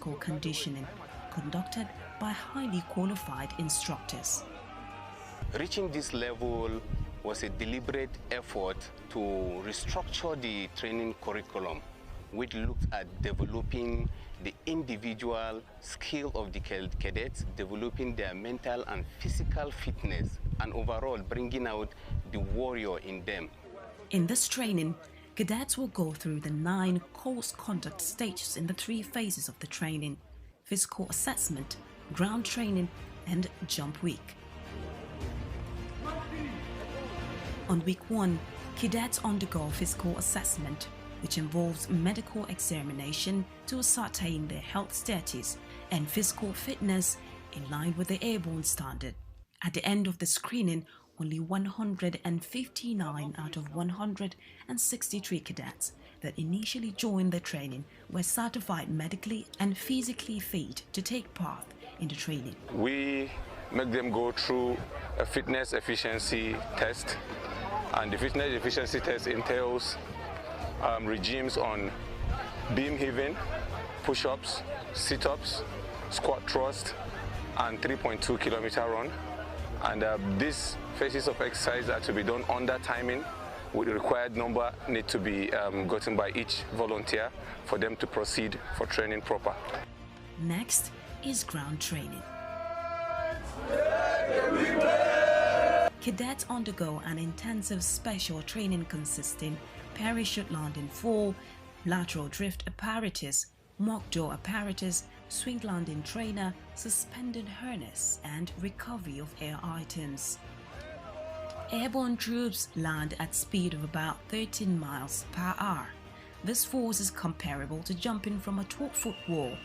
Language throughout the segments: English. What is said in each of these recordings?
physical conditioning conducted by highly qualified instructors. Reaching this level was a deliberate effort to restructure the training curriculum, which looked at developing the individual skill of the cadets, developing their mental and physical fitness, and overall bringing out the warrior in them. In this training, cadets will go through the 9 course conduct stages in the 3 phases of the training: physical assessment, ground training, and jump week. On week 1, cadets undergo physical assessment, which involves medical examination to ascertain their health status and physical fitness in line with the Airborne standard. At the end of the screening, only 159 out of 163 cadets that initially joined the training were certified medically and physically fit to take part in the training. We make them go through a fitness efficiency test, and the fitness efficiency test entails regimes on beam heaving, push-ups, sit-ups, squat thrust, and 3.2-kilometer run. And these phases of exercise are to be done under timing, with the required number need to be gotten by each volunteer for them to proceed for training proper. Next is ground training. Cadets undergo an intensive special training consisting parachute landing fall, lateral drift apparatus, mock door apparatus, swing landing trainer, suspended harness, and recovery of air items. Airborne troops land at speed of about 13 miles per hour. This force is comparable to jumping from a 12-foot wall,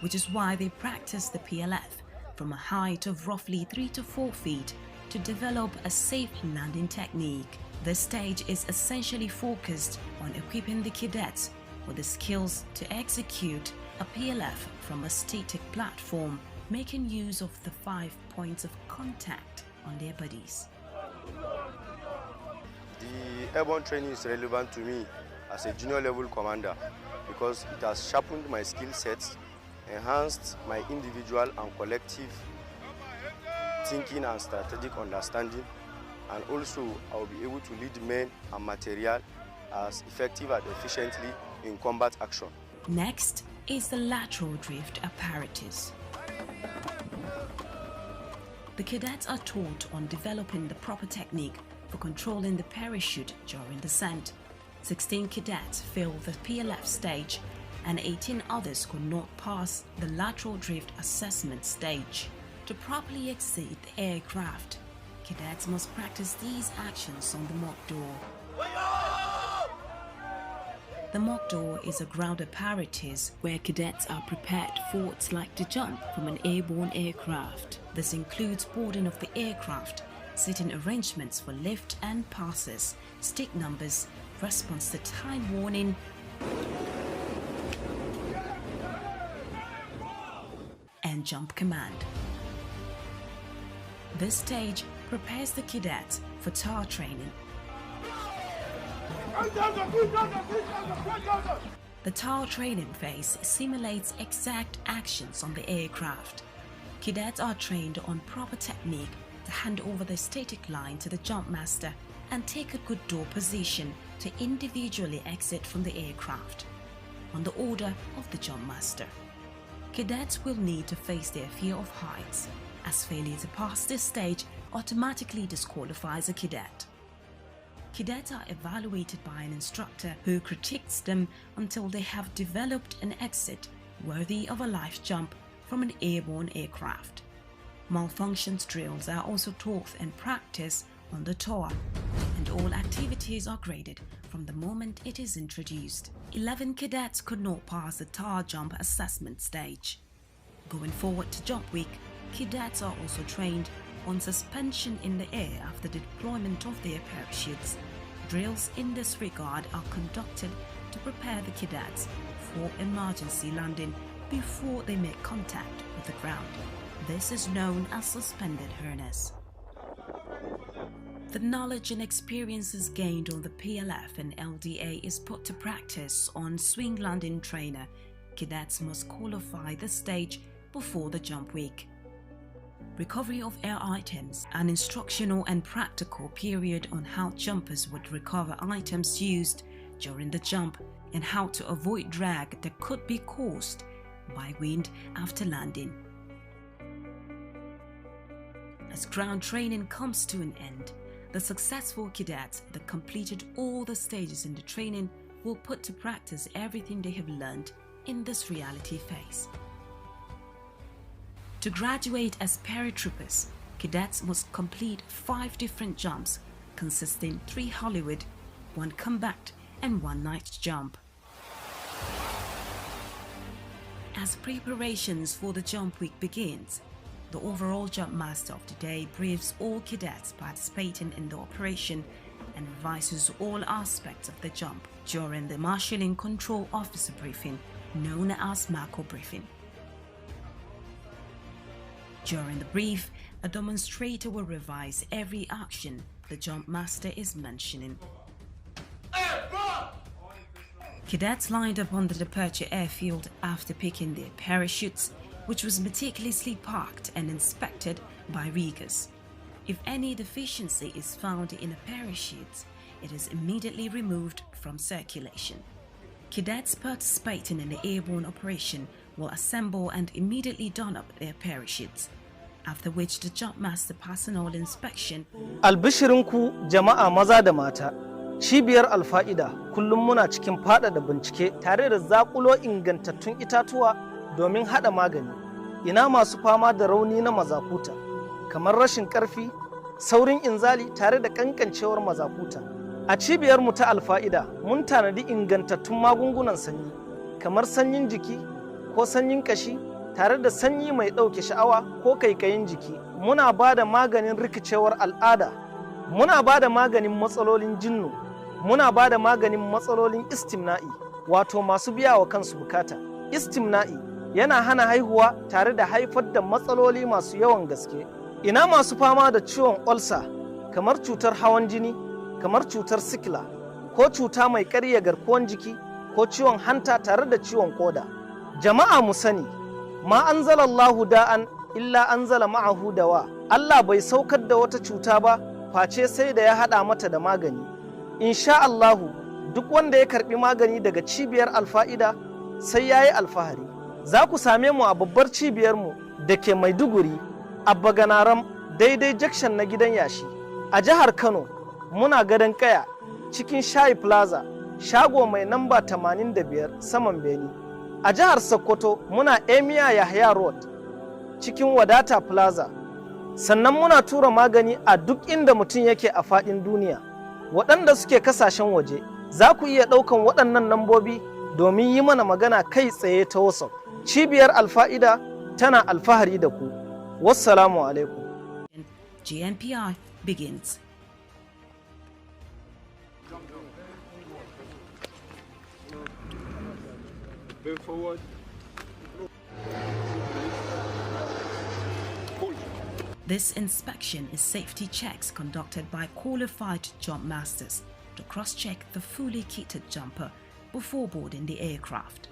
which is why they practice the PLF from a height of roughly 3 to 4 feet to develop a safe landing technique. This stage is essentially focused on equipping the cadets with the skills to execute a PLF from a static platform, making use of the 5 points of contact on their bodies. The airborne training is relevant to me as a junior level commander because it has sharpened my skill sets, enhanced my individual and collective thinking and strategic understanding, and also I will be able to lead men and material as effective and efficiently in combat action. Next is the lateral drift apparatus. The cadets are taught on developing the proper technique for controlling the parachute during descent. 16 cadets failed the PLF stage and 18 others could not pass the lateral drift assessment stage. To properly exit the aircraft, cadets must practice these actions on the mock door. The mock door is a ground apparatus where cadets are prepared for what's like to jump from an airborne aircraft. This includes boarding of the aircraft, sitting arrangements for lift and passes, stick numbers, response to time warning, and jump command. This stage prepares the cadets for TAR training. The TAR training phase simulates exact actions on the aircraft. Cadets are trained on proper technique to hand over the static line to the jump master and take a good door position to individually exit from the aircraft on the order of the jump master. Cadets will need to face their fear of heights, as failure to pass this stage automatically disqualifies a cadet. Cadets are evaluated by an instructor who critiques them until they have developed an exit worthy of a life jump from an airborne aircraft. Malfunctions drills are also taught and practiced on the TAR, and all activities are graded from the moment it is introduced. 11 cadets could not pass the TAR jump assessment stage. Going forward to jump week, cadets are also trained on suspension in the air after the deployment of their parachutes. Drills in this regard are conducted to prepare the cadets for emergency landing before they make contact with the ground. This is known as suspended harness. The knowledge and experiences gained on the PLF and LDA is put to practice on swing landing trainer cadets must qualify the stage before the jump week. Recovery of air items, an instructional and practical period on how jumpers would recover items used during the jump and how to avoid drag that could be caused by wind after landing. As ground training comes to an end, the successful cadets that completed all the stages in the training will put to practice everything they have learned in this reality phase. To graduate as paratroopers, cadets must complete 5 different jumps consisting 3 Hollywood, 1 combat and 1 night jump. As preparations for the jump week begins, the overall jump master of the day briefs all cadets participating in the operation and revises all aspects of the jump during the Marshalling Control Officer briefing known as Marco briefing. During the brief, a demonstrator will revise every action the jump master is mentioning. Cadets lined up on the departure airfield after picking their parachutes, which was meticulously parked and inspected by riggers. If any deficiency is found in a parachute, it is immediately removed from circulation. Cadets participating in the airborne operation will assemble and immediately don up their parachutes, after which the jump master personnel inspection. Albishirinku jama'a maza da mata, cibiyar alfa'ida kullum muna cikin faɗaɗa bincike tare da zakulo ingantattun itatuwa domin haɗa magani. Ina masu fama da rauni na mazakuta, kamar rashin ƙarfi, saurin inzali tare da ƙanƙancewar mazakuta. A cibiyar mu ta alfa'ida mun tanadi ingantattun magungunan sanyi, kamar sanyin jiki ko sanyin ƙashi, tare da sanyi mai ɗauke sha'awa ko kaikayin jiki. Muna ba da maganin rikicewar al'ada, muna ba da maganin matsalolin jinnu, muna ba da maganin matsalolin istimna'i, wato masu biya wa kansu bukata. Istimna'i yana hana haihuwa tare da haifar da matsaloli masu yawan gaske. Ina masu fama da ciwon olsa, kamar cutar hawan jini, kamar cutar sikila, ko cuta mai karya garkuwan jiki, ko ciwon hanta tare da ciwon koda. Jama'a mu sani, ma anzalallahu da'an illa anzala ma'ahu dawa. Allah bai saukar da wata cuta ba face sai da ya hada mata da magani. Insha Allahu duk wanda ya karbi magani daga cibiyar alfa'ida sai yayi alfahari. Za ku same mu a babbar cibiyar mu da ke Maiduguri, a Baganaram daidai jakshan na gidan yashi. A jihar Kano muna gadon kaya cikin Shayi Plaza, shago mai namba 85 saman Beni. A jihar Sokoto muna Emia Yahya Road cikin Wadata Plaza. Sannan muna tura magani a duk inda mutum yake a faɗin duniya. Waɗanda suke kasashen waje za ku iya ɗaukan waɗannan lambobi domin yi mana magana kai tsaye ta WhatsApp. Cibiyar Alfa'ida tana alfahari da ku. Wassalamu alaikum. GNPI begins. Move forward. This inspection is safety checks conducted by qualified jump masters to cross-check the fully kitted jumper before boarding the aircraft.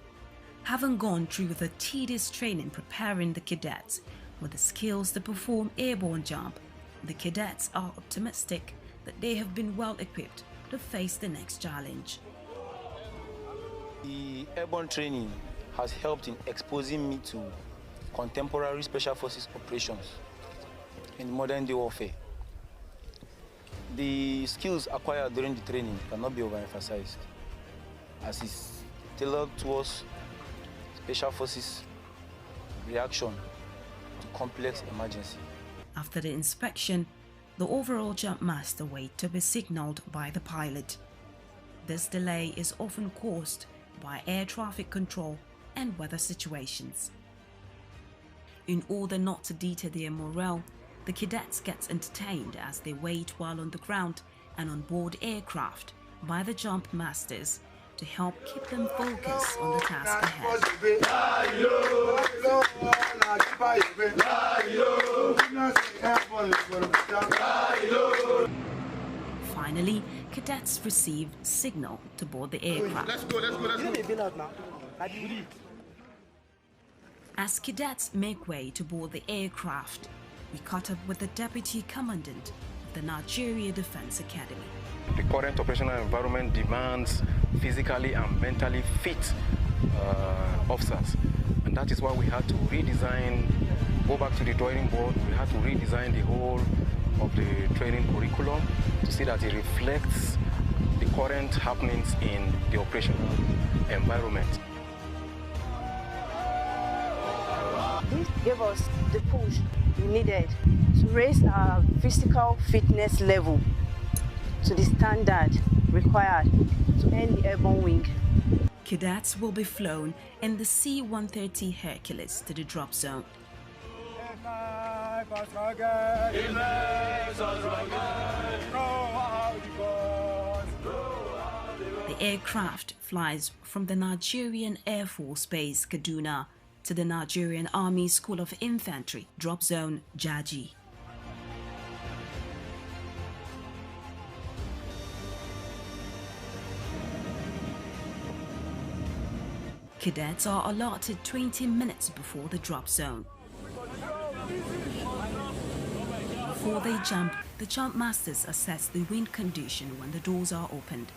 Having gone through the tedious training preparing the cadets with the skills to perform airborne jump, the cadets are optimistic that they have been well equipped to face the next challenge. The airborne training has helped in exposing me to contemporary special forces operations in modern day warfare. The skills acquired during the training cannot be overemphasized, as it's tailored towards special forces reaction to complex emergency. After the inspection, the overall jump master waits to be signaled by the pilot. This delay is often caused by air traffic control and weather situations. In order not to deter their morale, the cadets get entertained as they wait while on the ground and on board aircraft by the jump masters to help keep them focused on the task ahead. Finally, cadets receive signal to board the aircraft. Let's go. As cadets make way to board the aircraft, we caught up with the Deputy Commandant of the Nigeria Defense Academy. The current operational environment demands physically and mentally fit officers, and that is why we had to go back to the drawing board. We had to redesign the whole of the training curriculum to see that it reflects the current happenings in the operational environment. This gave us the push we needed to raise our physical fitness level to the standard required to earn the airborne wing. Cadets will be flown in the C-130 Hercules to the drop zone. The aircraft flies from the Nigerian Air Force Base Kaduna to the Nigerian Army School of Infantry, drop zone Jaji. Cadets are allotted 20 minutes before the drop zone. Before they jump, the jump masters assess the wind condition when the doors are opened.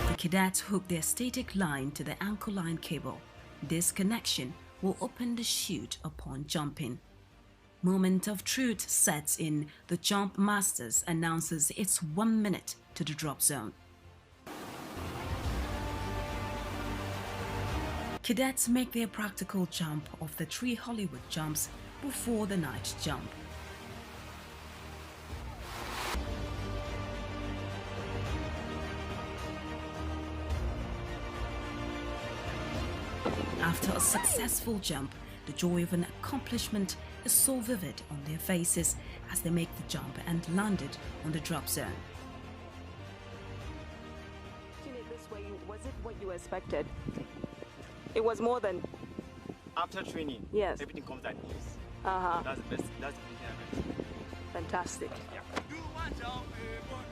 The cadets hook their static line to the anchor line cable. This connection will open the chute upon jumping. Moment of truth sets in. The jump masters announces it's 1 minute to the drop zone. Cadets make their practical jump of the 3 Hollywood jumps before the night jump. After a successful jump, the joy of an accomplishment is so vivid on their faces as they make the jump and landed on the drop zone. This way, was it what you expected? It was more than... After training, yes, everything comes at ease. That's the best. That's the thing I meant. Fantastic. Yeah. Do 1 jump,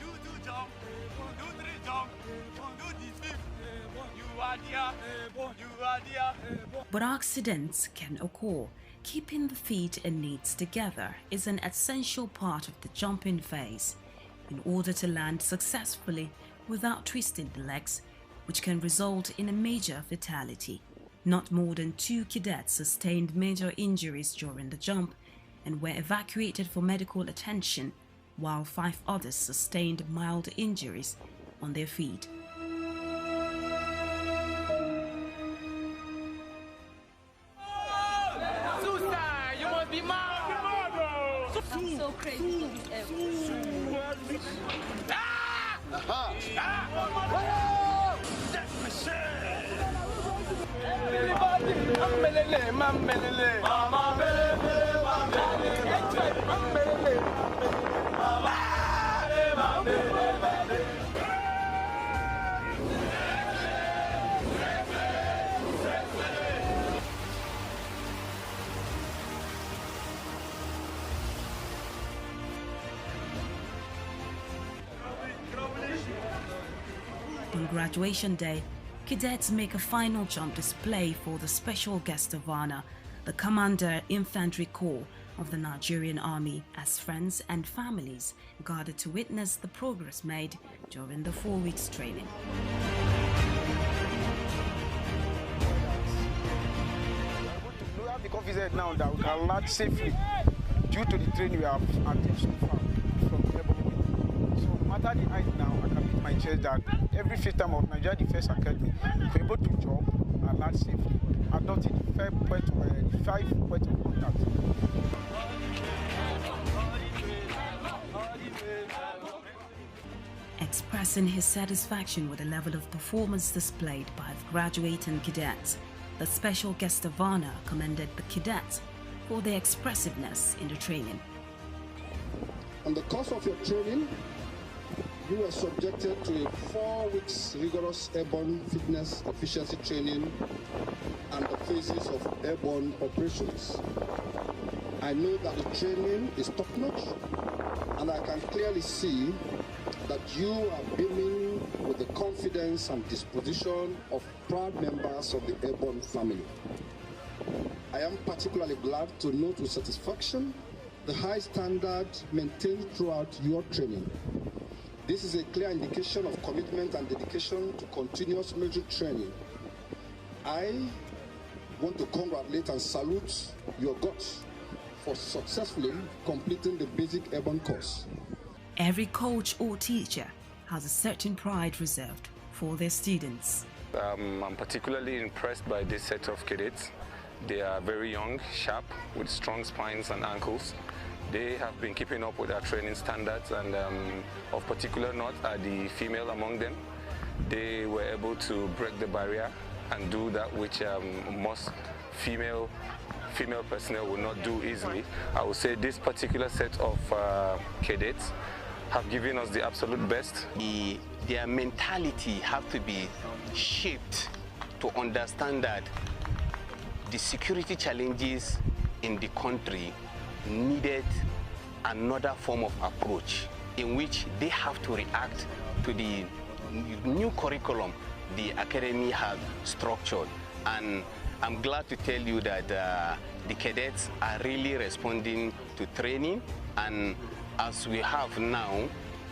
do 2 jump, do 3 jump, do this 5th. You are there. But accidents can occur. Keeping the feet and knees together is an essential part of the jumping phase in order to land successfully without twisting the legs, which can result in a major fatality. Not more than 2 cadets sustained major injuries during the jump and were evacuated for medical attention, while 5 others sustained mild injuries on their feet. I'm so crazy for this On graduation day, cadets make a final jump display for the special guest of honor, the Commander Infantry Corps of the Nigerian Army, as friends and families gathered to witness the progress made during the 4 weeks training. We have the confidence now that we can land safely due to the training we have attained so far from the Airborne. So no matter the height now, I can beat my chest that every 5th time of Nigeria Defense Academy, we're able to jump and land safely, adopting the 5 points of contact. Expressing his satisfaction with the level of performance displayed by the graduating cadets, the special guest of honor commended the cadets for their expressiveness in the training. On the course of your training, you were subjected to a 4 weeks rigorous airborne fitness efficiency training and the phases of airborne operations. I know that the training is top-notch, and I can clearly see that you are beaming with the confidence and disposition of proud members of the Airborne family. am particularly glad to note with satisfaction the high standard maintained throughout your training. This is a clear indication of commitment and dedication to continuous military training. I want to congratulate and salute your guts for successfully completing the basic airborne course. Every coach or teacher has a certain pride reserved for their students. I'm particularly impressed by this set of cadets. They are very young, sharp, with strong spines and ankles. They have been keeping up with our training standards, and of particular note are the female among them. They were able to break the barrier and do that which most female personnel will not do easily. I would say this particular set of cadets have given us the absolute best. Their mentality have to be shaped to understand that the security challenges in the country needed another form of approach in which they have to react to the new curriculum the academy has structured. And I'm glad to tell you that the cadets are really responding to training, and as we have now,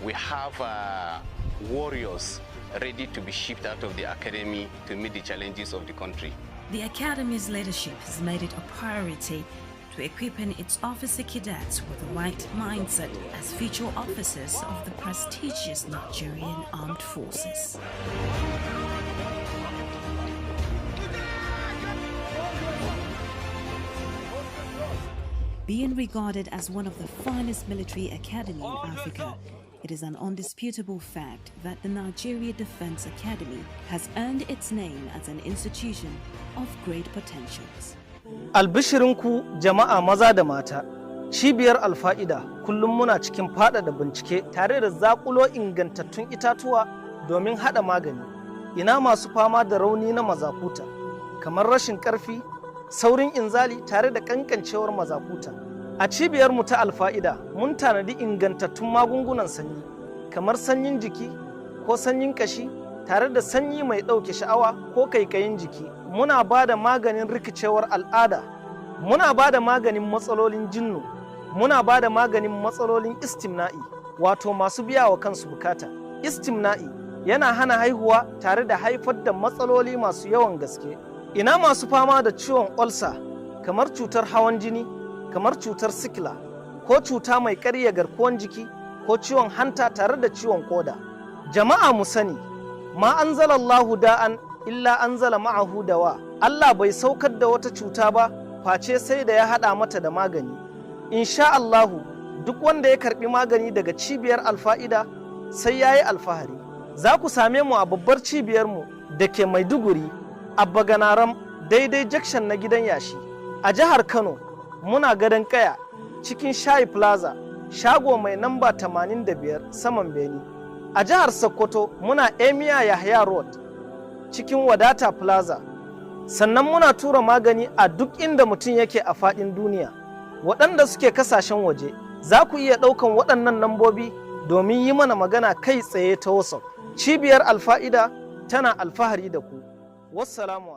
we have warriors ready to be shipped out of the academy to meet the challenges of the country. The Academy's leadership has made it a priority to equipping its officer cadets with the right mindset as future officers of the prestigious Nigerian Armed Forces. Being regarded as one of the finest military academies in Africa, it is an undisputable fact that the Nigeria Defense Academy has earned its name as an institution of great potentials. Albishirinku jama'a maza da mata, cibiyar alfa'ida kullum muna cikin faɗaɗa bincike tare da zaƙulo ingantattun itatuwa domin haɗa magani. Ina masu fama da rauni na mazakuta, kamar rashin ƙarfi, saurin inzali tare da ƙanƙancewar mazakuta. A cibiyarmu ta alfa'ida mun tanadi ingantattun magungunan sanyi, kamar sanyin jiki ko sanyin ƙashi tare da sanyi mai ɗauke sha'awa ko kaikayin jiki. Muna ba da maganin rikicewar al'ada, muna ba da maganin matsalolin jinnu, muna ba da maganin matsalolin istimna'i, wato masu biya wa kansu bukata. Istimna'i yana hana haihuwa tare da haifar da matsaloli masu yawan gaske. Ina masu fama da ciwon olsa, kamar cutar hawan jini, kamar cutar sikila, ko cuta mai karya garkuwan jiki, ko ciwon hanta tare da ciwon koda. Jama'a mu sani, ma anzalallahu da'an illa anzala ma'ahu dawa. Allah bai saukar da wata cuta ba face sai da ya hada mata da magani. Insha Allahu duk wanda ya karbi magani daga cibiyar alfa'ida sai yayi alfahari. Za ku same mu a babbar cibiyar mu da ke Maiduguri, a Baganaram, daidai jakshan na gidan yashi. A jihar Kano muna gadon Kaya cikin Shayi Plaza, shago mai namba 85 saman Beni. A jihar Sokoto muna Emia Yahya Road cikin Wadata Plaza. Sannan muna tura magani a duk inda mutum yake a faɗin duniya. Waɗanda suke kasashen waje za ku iya ɗaukan waɗannan nambobi domin yi mana magana kai tsaye ta WhatsApp. Cibiyar Alfa'ida tana alfahari da ku. Wassalamu